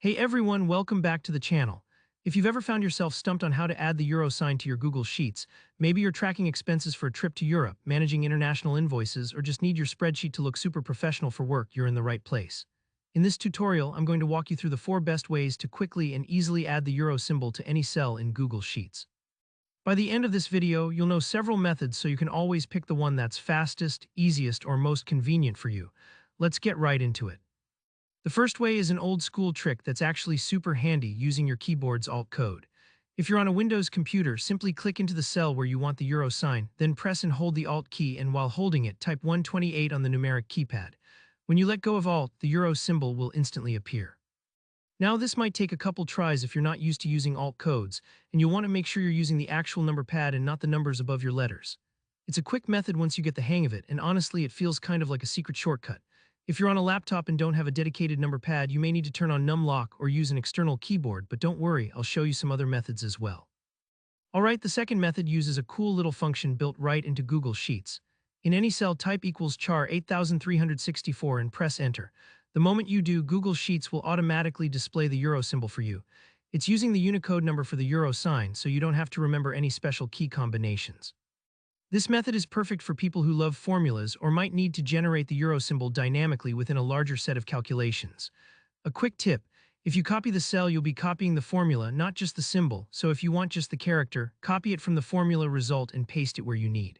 Hey everyone, welcome back to the channel. If you've ever found yourself stumped on how to add the euro sign to your Google Sheets, maybe you're tracking expenses for a trip to Europe, managing international invoices, or just need your spreadsheet to look super professional for work, you're in the right place. In this tutorial, I'm going to walk you through the 4 best ways to quickly and easily add the euro symbol to any cell in Google Sheets. By the end of this video, you'll know several methods so you can always pick the one that's fastest, easiest, or most convenient for you. Let's get right into it. The first way is an old school trick that's actually super handy using your keyboard's Alt code. If you're on a Windows computer, simply click into the cell where you want the euro sign, then press and hold the Alt key, and while holding it, type 128 on the numeric keypad. When you let go of Alt, the euro symbol will instantly appear. Now this might take a couple tries if you're not used to using Alt codes, and you'll want to make sure you're using the actual number pad and not the numbers above your letters. It's a quick method once you get the hang of it, and honestly it feels kind of like a secret shortcut. If you're on a laptop and don't have a dedicated number pad, you may need to turn on numlock or use an external keyboard, but don't worry, I'll show you some other methods as well. Alright, the second method uses a cool little function built right into Google Sheets. In any cell, type equals char 8364 and press enter. The moment you do, Google Sheets will automatically display the euro symbol for you. It's using the Unicode number for the euro sign, so you don't have to remember any special key combinations. This method is perfect for people who love formulas or might need to generate the euro symbol dynamically within a larger set of calculations. A quick tip: if you copy the cell, you'll be copying the formula, not just the symbol, so if you want just the character, copy it from the formula result and paste it where you need.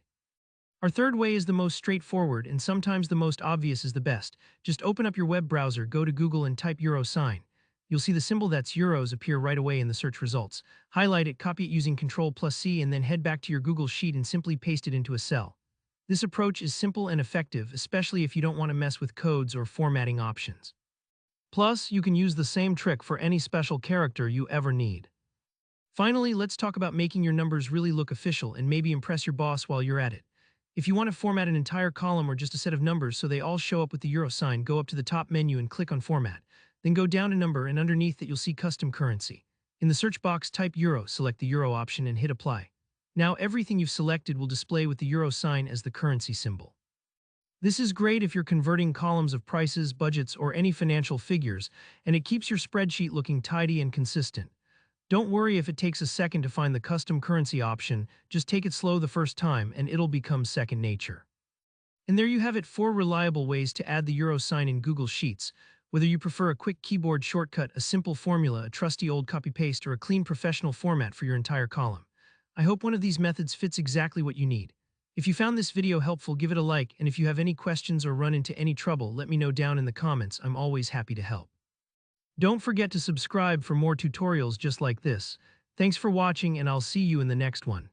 Our third way is the most straightforward, and sometimes the most obvious is the best. Just open up your web browser, go to Google and type euro sign. You'll see the symbol that's euros appear right away in the search results. Highlight it, copy it using Ctrl+C, and then head back to your Google Sheet and simply paste it into a cell. This approach is simple and effective, especially if you don't want to mess with codes or formatting options. Plus, you can use the same trick for any special character you ever need. Finally, let's talk about making your numbers really look official and maybe impress your boss while you're at it. If you want to format an entire column or just a set of numbers so they all show up with the euro sign, go up to the top menu and click on Format. Then go down a number, and underneath it you'll see Custom Currency. In the search box, type Euro, select the Euro option and hit Apply. Now everything you've selected will display with the euro sign as the currency symbol. This is great if you're converting columns of prices, budgets, or any financial figures, and it keeps your spreadsheet looking tidy and consistent. Don't worry if it takes a second to find the Custom Currency option, just take it slow the first time and it'll become second nature. And there you have it, 4 reliable ways to add the euro sign in Google Sheets. Whether you prefer a quick keyboard shortcut, a simple formula, a trusty old copy-paste, or a clean professional format for your entire column, I hope one of these methods fits exactly what you need. If you found this video helpful, give it a like, and if you have any questions or run into any trouble, let me know down in the comments. I'm always happy to help. Don't forget to subscribe for more tutorials just like this. Thanks for watching, and I'll see you in the next one.